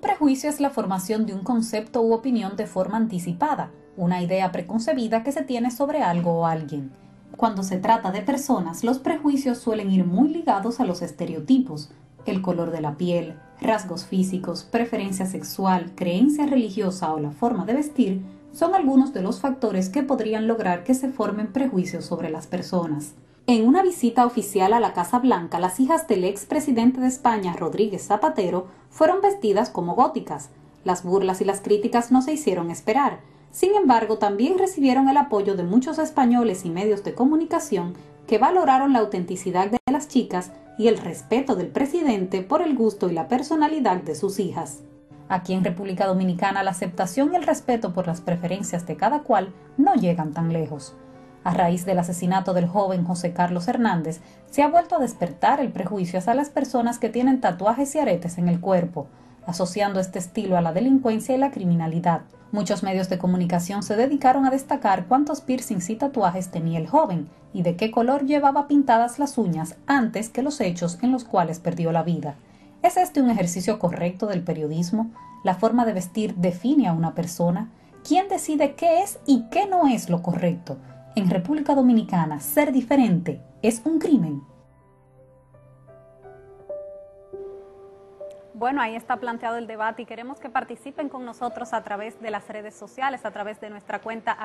prejuicio es la formación de un concepto u opinión de forma anticipada, una idea preconcebida que se tiene sobre algo o alguien. Cuando se trata de personas, los prejuicios suelen ir muy ligados a los estereotipos, el color de la piel, rasgos físicos, preferencia sexual, creencia religiosa o la forma de vestir, son algunos de los factores que podrían lograr que se formen prejuicios sobre las personas. En una visita oficial a la Casa Blanca, las hijas del expresidente de España, Rodríguez Zapatero, fueron vestidas como góticas. Las burlas y las críticas no se hicieron esperar. Sin embargo, también recibieron el apoyo de muchos españoles y medios de comunicación que valoraron la autenticidad de las chicas y el respeto del presidente por el gusto y la personalidad de sus hijas. Aquí en República Dominicana, la aceptación y el respeto por las preferencias de cada cual no llegan tan lejos. A raíz del asesinato del joven José Carlos Hernández, se ha vuelto a despertar el prejuicio hacia las personas que tienen tatuajes y aretes en el cuerpo, asociando este estilo a la delincuencia y la criminalidad. Muchos medios de comunicación se dedicaron a destacar cuántos piercings y tatuajes tenía el joven y de qué color llevaba pintadas las uñas antes que los hechos en los cuales perdió la vida. ¿Es este un ejercicio correcto del periodismo? ¿La forma de vestir define a una persona? ¿Quién decide qué es y qué no es lo correcto? En República Dominicana, ser diferente es un crimen. Bueno, ahí está planteado el debate y queremos que participen con nosotros a través de las redes sociales, a través de nuestra cuenta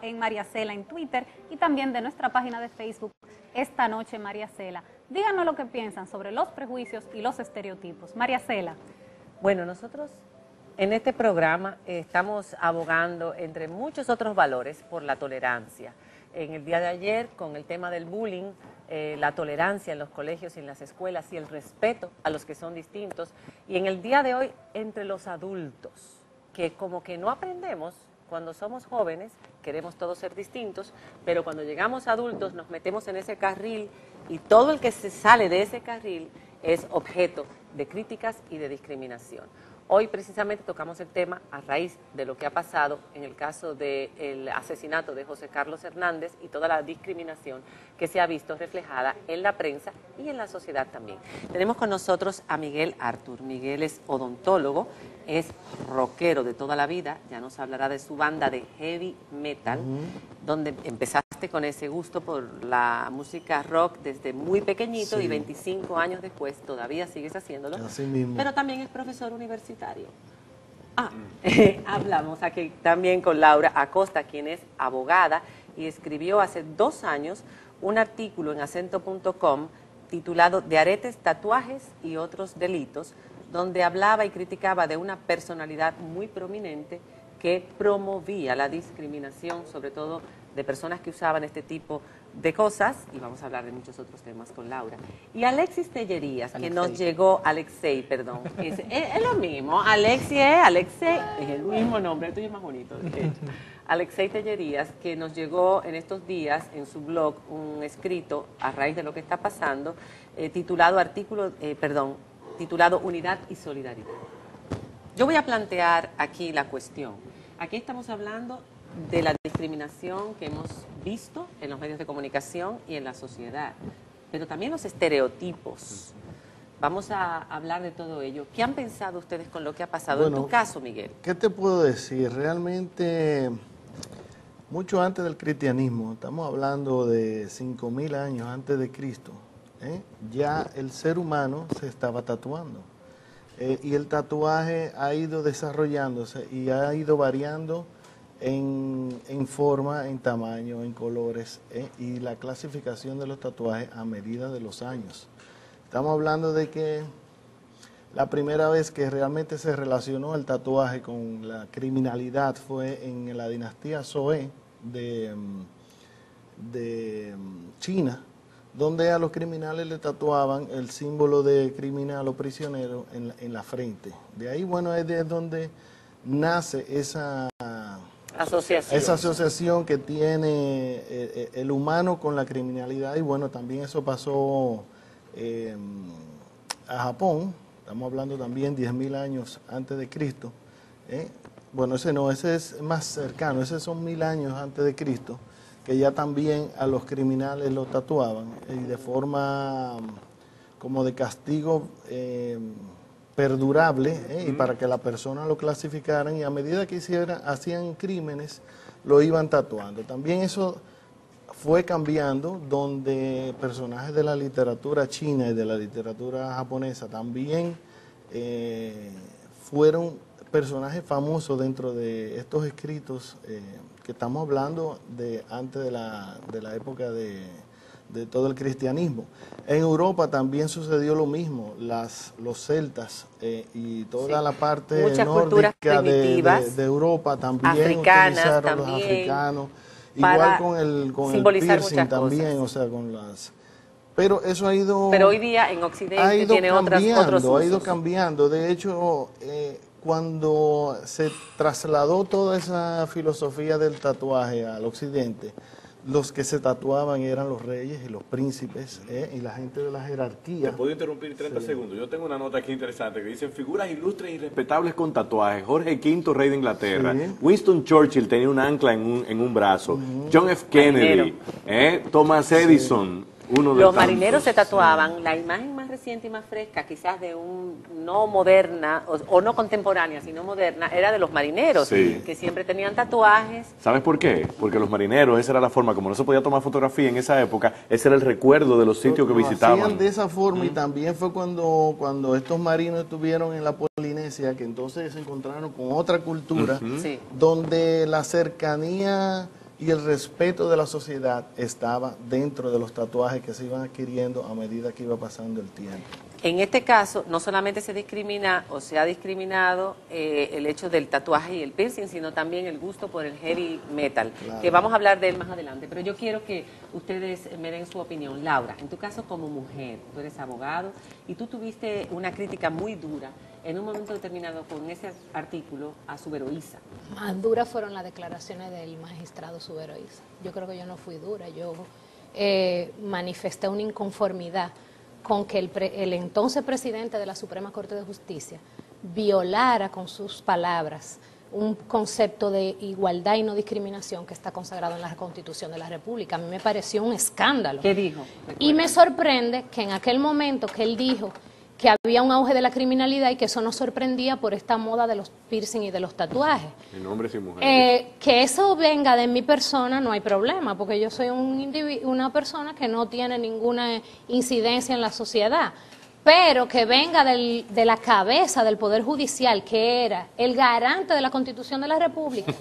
@enmariacela en Twitter y también de nuestra página de Facebook, Esta Noche María Cela. Díganos lo que piensan sobre los prejuicios y los estereotipos. María Cela. Bueno, nosotros en este programa estamos abogando, entre muchos otros valores, por la tolerancia. En el día de ayer, con el tema del bullying, la tolerancia en los colegios y en las escuelas y el respeto a los que son distintos. Y en el día de hoy, entre los adultos, que como que no aprendemos, cuando somos jóvenes, queremos todos ser distintos, pero cuando llegamos adultos nos metemos en ese carril y todo el que se sale de ese carril es objeto de críticas y de discriminación. Hoy precisamente tocamos el tema a raíz de lo que ha pasado en el caso del asesinato de José Carlos Hernández y toda la discriminación que se ha visto reflejada en la prensa y en la sociedad también. Tenemos con nosotros a Miguel Artur. Miguel es odontólogo, es rockero de toda la vida, ya nos hablará de su banda de heavy metal, donde empezaste con ese gusto por la música rock desde muy pequeñito, sí, y 25 años después todavía sigues haciéndolo. Así mismo. Pero también es profesor universitario. Hablamos aquí también con Laura Acosta, quien es abogada y escribió hace 2 años un artículo en acento.com titulado De aretes, tatuajes y otros delitos, donde hablaba y criticaba de una personalidad muy prominente que promovía la discriminación, sobre todo de personas que usaban este tipo de cosas, y vamos a hablar de muchos otros temas con Laura. Y Alexis Tellerías, que nos llegó, Alexei, perdón, es lo mismo, Alexei, es el mismo nombre, el tuyo es más bonito, de hecho. Alexei Tellerías, que nos llegó en estos días en su blog un escrito a raíz de lo que está pasando, titulado Unidad y Solidaridad. Yo voy a plantear aquí la cuestión. Aquí estamos hablando de la discriminación que hemos visto en los medios de comunicación y en la sociedad, pero también los estereotipos. Vamos a hablar de todo ello. ¿Qué han pensado ustedes con lo que ha pasado? Bueno, en tu caso, Miguel. ¿Qué te puedo decir? Realmente, mucho antes del cristianismo, estamos hablando de 5.000 años antes de Cristo, ya el ser humano se estaba tatuando. Y el tatuaje ha ido desarrollándose y ha ido variando en forma, en tamaño, en colores, y la clasificación de los tatuajes a medida de los años. Estamos hablando de que la primera vez que realmente se relacionó el tatuaje con la criminalidad fue en la dinastía Zhou de China, donde a los criminales le tatuaban el símbolo de criminal o prisionero en la frente. De ahí, bueno, es de donde nace esa asociación que tiene el humano con la criminalidad. Y bueno, también eso pasó a Japón. Estamos hablando también 10.000 años antes de Cristo. Bueno, ese es más cercano, esos son 1.000 años antes de Cristo, que ya también a los criminales los tatuaban y de forma como de castigo perdurable, y para que la persona lo clasificaran, y a medida que hacían crímenes, lo iban tatuando. También eso fue cambiando, donde personajes de la literatura china y de la literatura japonesa también fueron personajes famosos dentro de estos escritos que estamos hablando de antes de la época de todo el cristianismo. En Europa también sucedió lo mismo, los celtas y toda la parte nórdica de Europa también utilizaron los africanos, igual con el piercing también, o sea, con las... Pero eso ha ido... Pero hoy día en Occidente tiene otros usos. Ha ido cambiando. De hecho, cuando se trasladó toda esa filosofía del tatuaje al Occidente, los que se tatuaban eran los reyes y los príncipes y la gente de la jerarquía. ¿Te puedo interrumpir 30 segundos? Yo tengo una nota aquí interesante que dice: figuras ilustres y respetables con tatuajes. Jorge V, rey de Inglaterra. Sí. Winston Churchill tenía un ancla en un brazo. John F. Kennedy. Thomas Edison. Los marineros se tatuaban. La imagen más reciente y más fresca, quizás de un no moderna o no contemporánea, sino moderna, era de los marineros, que siempre tenían tatuajes. ¿Sabes por qué? Porque los marineros, esa era la forma, como no se podía tomar fotografía en esa época, ese era el recuerdo de los sitios que visitaban. Hacían de esa forma, y también fue cuando estos marinos estuvieron en la Polinesia, que entonces se encontraron con otra cultura, donde la cercanía y el respeto de la sociedad estaba dentro de los tatuajes que se iban adquiriendo a medida que iba pasando el tiempo. En este caso, no solamente se discrimina o se ha discriminado el hecho del tatuaje y el piercing, sino también el gusto por el heavy metal, que vamos a hablar de él más adelante. Pero yo quiero que ustedes me den su opinión. Laura, en tu caso como mujer, tú eres abogado y tú tuviste una crítica muy dura en un momento determinado con ese artículo a Suberoísa. Más duras fueron las declaraciones del magistrado Suberoísa. Yo creo que yo no fui dura, yo manifesté una inconformidad con que el entonces presidente de la Suprema Corte de Justicia violara con sus palabras un concepto de igualdad y no discriminación que está consagrado en la Constitución de la República. A mí me pareció un escándalo. ¿Qué dijo? Y me sorprende que en aquel momento que él dijo que había un auge de la criminalidad y que eso nos sorprendía por esta moda de los piercing y de los tatuajes. En hombres y mujeres. Que eso venga de mi persona no hay problema, porque yo soy una persona que no tiene ninguna incidencia en la sociedad. Pero que venga de la cabeza del Poder Judicial, que era el garante de la Constitución de la República,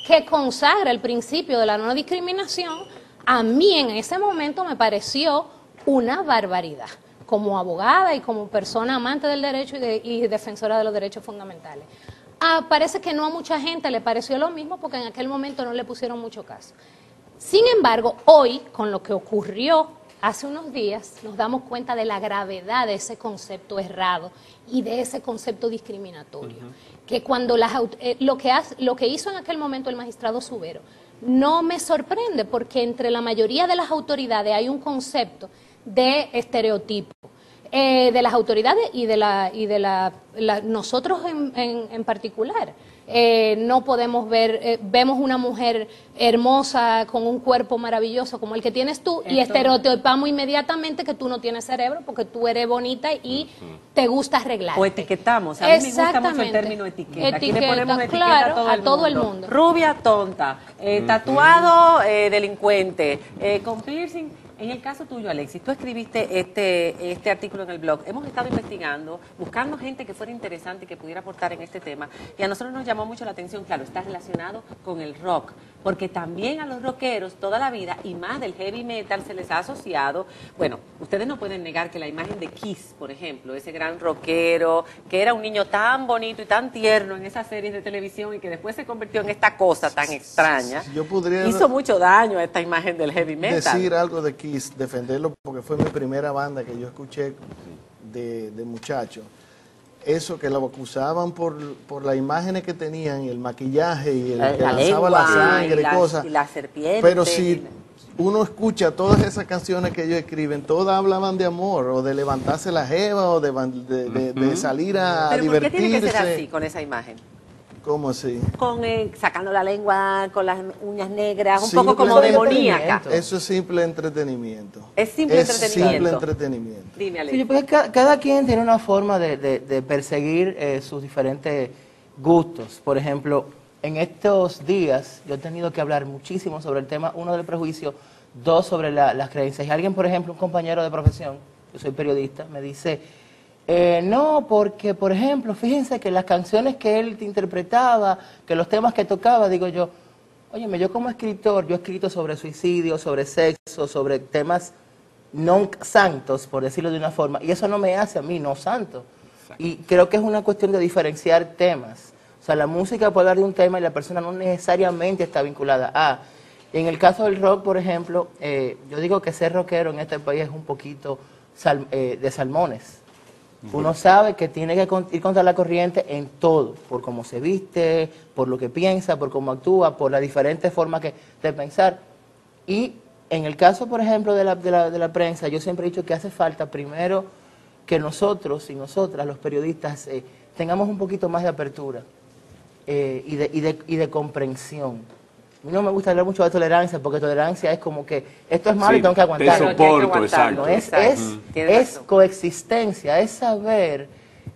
que consagra el principio de la no discriminación, a mí en ese momento me pareció una barbaridad, como abogada y como persona amante del derecho y defensora de los derechos fundamentales. Parece que no a mucha gente le pareció lo mismo, porque en aquel momento no le pusieron mucho caso. Sin embargo, hoy, con lo que ocurrió hace unos días, nos damos cuenta de la gravedad de ese concepto errado y de ese concepto discriminatorio. Que cuando lo que hizo en aquel momento el magistrado Subero no me sorprende, porque entre la mayoría de las autoridades hay un concepto de estereotipo, de las autoridades y de nosotros en particular. No podemos vemos una mujer hermosa con un cuerpo maravilloso como el que tienes tú y estereotipamos inmediatamente que tú no tienes cerebro porque tú eres bonita y te gusta arreglar. O etiquetamos. A mí me gusta mucho el término etiqueta. Aquí le ponemos etiqueta claro, a todo el mundo. Rubia tonta, tatuado delincuente, con piercing. En el caso tuyo, Alexis, tú escribiste este artículo en el blog. Hemos estado investigando, buscando gente que fuera interesante y que pudiera aportar en este tema. Y a nosotros nos llamó mucho la atención, claro, está relacionado con el rock. Porque también a los rockeros toda la vida, y más del heavy metal, se les ha asociado. Bueno, ustedes no pueden negar que la imagen de Kiss, por ejemplo, ese gran rockero, que era un niño tan bonito y tan tierno en esas series de televisión y que después se convirtió en esta cosa tan extraña, hizo mucho daño a esta imagen del heavy metal. Decir algo de Kiss, defenderlo, porque fue mi primera banda que yo escuché de muchacho. Eso, que lo acusaban por las imágenes que tenían, el maquillaje y el que lanzaba la sangre y cosas. Y la serpiente. Pero si uno escucha todas esas canciones que ellos escriben, todas hablaban de amor, o de levantarse la jeva, o de salir a divertirse. ¿Pero por qué tiene que ser así con esa imagen? ¿Cómo así? Con sacando la lengua, con las uñas negras, un Sí, poco como simple demoníaca. Eso es simple entretenimiento. Es simple entretenimiento. Simple entretenimiento. Dime, Sí, Alex. yo creo que cada quien tiene una forma de perseguir sus diferentes gustos. Por ejemplo, en estos días yo he tenido que hablar muchísimo sobre el tema, uno, del prejuicio, dos, sobre las creencias. Y alguien, por ejemplo, un compañero de profesión, yo soy periodista, me dice, no, porque, por ejemplo, fíjense que las canciones que él interpretaba, que los temas que tocaba, digo yo, óyeme, yo como escritor, yo he escrito sobre suicidio, sobre sexo, sobre temas no santos, por decirlo de una forma, y eso no me hace a mí no santo. Y creo que es una cuestión de diferenciar temas. O sea, la música puede hablar de un tema y la persona no necesariamente está vinculada a. En el caso del rock, por ejemplo, yo digo que ser rockero en este país es un poquito de salmones. Uno sabe que tiene que ir contra la corriente en todo, por cómo se viste, por lo que piensa, por cómo actúa, por las diferentes formas de pensar. Y en el caso, por ejemplo, de la prensa, yo siempre he dicho que hace falta primero que nosotros y nosotras, los periodistas, tengamos un poquito más de apertura y de comprensión. A mí no me gusta hablar mucho de tolerancia, porque tolerancia es como que esto es malo y tengo que aguantarlo. Te soporto, exacto. No, es coexistencia, es saber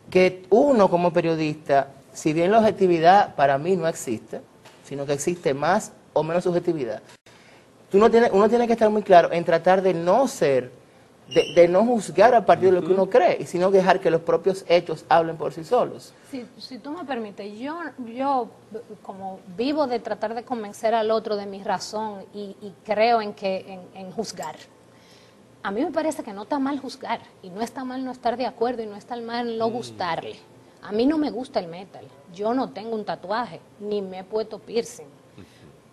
que uno como periodista, si bien la objetividad para mí no existe, sino que existe más o menos subjetividad, uno tiene que estar muy claro en tratar de no ser, de no juzgar a partir de lo que uno cree, y sino dejar que los propios hechos hablen por sí solos. Si tú me permites, yo como vivo de tratar de convencer al otro de mi razón y creo en juzgar. A mí me parece que no está mal juzgar, y no está mal no estar de acuerdo, y no está mal no gustarle. A mí no me gusta el metal, yo no tengo un tatuaje, ni me he puesto piercing,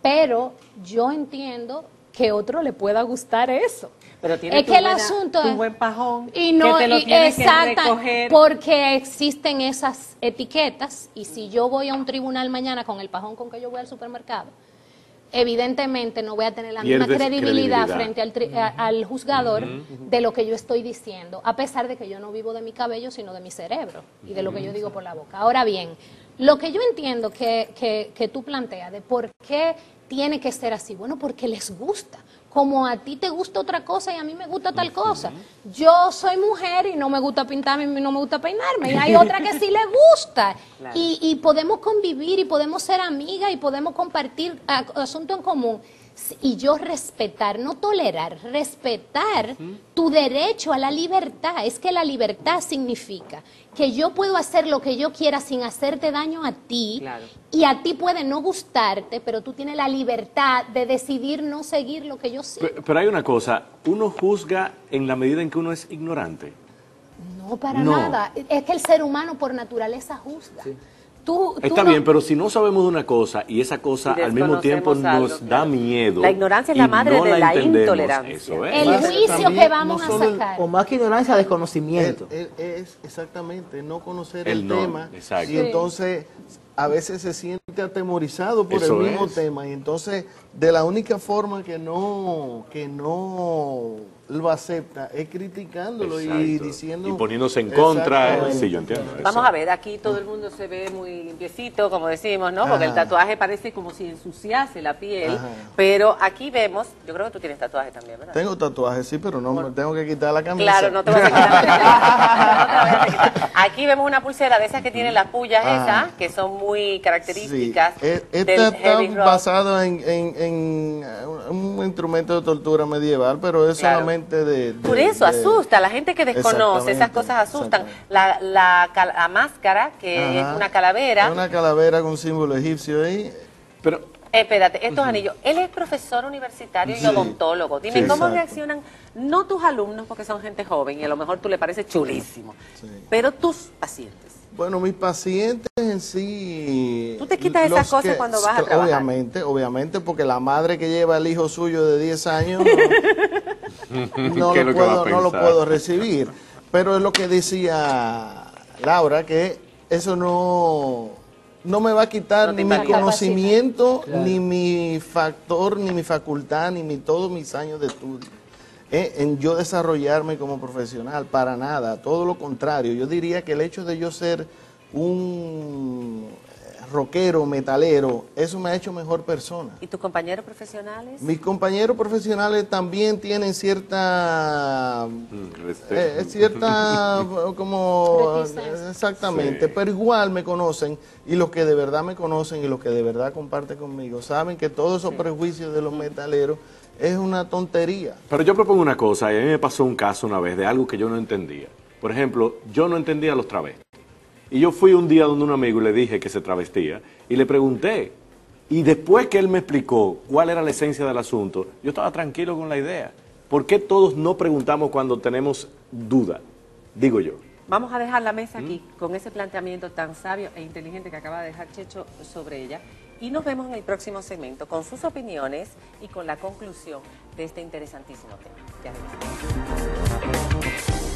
pero yo entiendo que a otro le pueda gustar eso. Pero tiene Es que el asunto un buen pajón y no, que te lo tienes que exacta, recoger. porque existen esas etiquetas, y si yo voy a un tribunal mañana con el pajón con que yo voy al supermercado, evidentemente no voy a tener la misma credibilidad frente al juzgador de lo que yo estoy diciendo, a pesar de que yo no vivo de mi cabello, sino de mi cerebro y de lo que yo digo por la boca. Ahora bien, lo que yo entiendo que tú planteas de por qué tiene que ser así, bueno, porque les gusta. Como a ti te gusta otra cosa y a mí me gusta tal cosa. Yo soy mujer y no me gusta pintarme y no me gusta peinarme. Y hay otra que sí le gusta. Claro. Y podemos convivir y podemos ser amigas y podemos compartir asuntos en común. Y yo respetar, no tolerar, respetar tu derecho a la libertad. Es que la libertad significa que yo puedo hacer lo que yo quiera sin hacerte daño a ti. Claro. Y a ti puede no gustarte, pero tú tienes la libertad de decidir no seguir lo que yo sigo. Pero hay una cosa, uno juzga en la medida en que uno es ignorante. No, para nada. Es que el ser humano por naturaleza juzga. Sí. Está bien, pero si no sabemos de una cosa y esa cosa al mismo tiempo nos da miedo. La ignorancia es la madre de la intolerancia. Eso es. El juicio que vamos a sacar. O más que ignorancia, desconocimiento. Es exactamente no conocer el tema. Exacto. Y entonces a veces se siente atemorizado por el mismo tema. Y entonces de la única forma que no lo acepta es criticándolo. Exacto. Y diciendo y poniéndose en contra. Sí, yo entiendo eso. Vamos a ver, aquí todo el mundo se ve muy limpiecito, como decimos, ¿no? Porque el tatuaje parece como si ensuciase la piel. Pero aquí vemos, yo creo que tú tienes tatuaje también, ¿verdad? Tengo tatuaje, sí, pero no me tengo que quitar la camisa. Claro, no te vas a quitar la camisa. Aquí vemos una pulsera de esas que tienen las pullas esas, que son muy características. Sí. Esta está basado en un instrumento de tortura medieval, pero es solamente por eso asusta, la gente que desconoce esas cosas asustan. La máscara, que es una calavera. Es una calavera con símbolo egipcio ahí. Pero espérate, estos anillos. Él es profesor universitario y odontólogo. Dime, ¿cómo reaccionan no tus alumnos, porque son gente joven y a lo mejor tú le pareces chulísimo, pero tus pacientes? Bueno, mis pacientes en sí... ¿Tú te quitas esas cosas cuando vas a trabajar? Obviamente, porque la madre que lleva el hijo suyo de 10 años no lo puedo recibir. Pero es lo que decía Laura, que eso no me va a quitar ni mi conocimiento, ni mi factor, ni mi facultad, ni todos mis años de estudio. En yo desarrollarme como profesional, para nada, todo lo contrario. Yo diría que el hecho de yo ser un rockero, metalero, eso me ha hecho mejor persona. ¿Y tus compañeros profesionales? Mis compañeros profesionales también tienen cierta como exactamente, Sí. pero igual me conocen, y los que de verdad me conocen y los que de verdad comparten conmigo saben que todos esos prejuicios de los metaleros es una tontería. Pero yo propongo una cosa, y a mí me pasó un caso una vez de algo que yo no entendía. Por ejemplo, yo no entendía los travestis. Y yo fui un día donde un amigo y le dije que se travestía, y le pregunté. Y después que él me explicó cuál era la esencia del asunto, yo estaba tranquilo con la idea. ¿Por qué todos no preguntamos cuando tenemos duda? Digo yo. Vamos a dejar la mesa aquí con ese planteamiento tan sabio e inteligente que acaba de dejar Checho sobre ella. Y nos vemos en el próximo segmento con sus opiniones y con la conclusión de este interesantísimo tema. Ya regresamos.